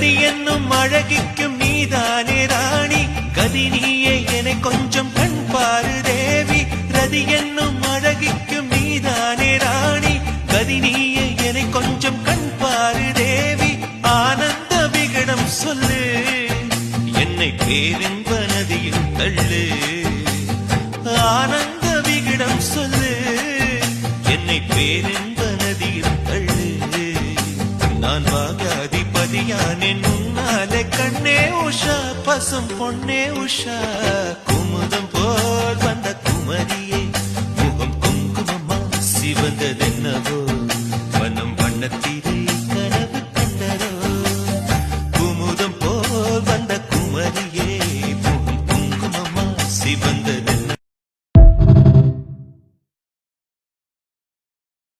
ரதி என்னும் அழகிக்கும் நீதானே ராணி கதி நீயே என கொஞ்சம் கண் பாரு தேவி ரதி என்னும் அழகிக்கும் நீதானே ராணி கதி நீயே என கொஞ்சம் கண் பாரு தேவி ஆனந்த விகடம் சொல்லு என்னை பேரின்ப நதியில் தள்ளு ஆனந்த விகடம் சொல்லு என்னை பேரின்ப நதியில் தள்ளு நான் வாகாதிபதியானே உன்னாலே கண்ணே உஷா பசும் பொன்னே உஷா குமுதம் போல் வந்த குமரியே முகம் குங்குமமா சிவந்ததென்னவோ வனம் வண்ணத்தி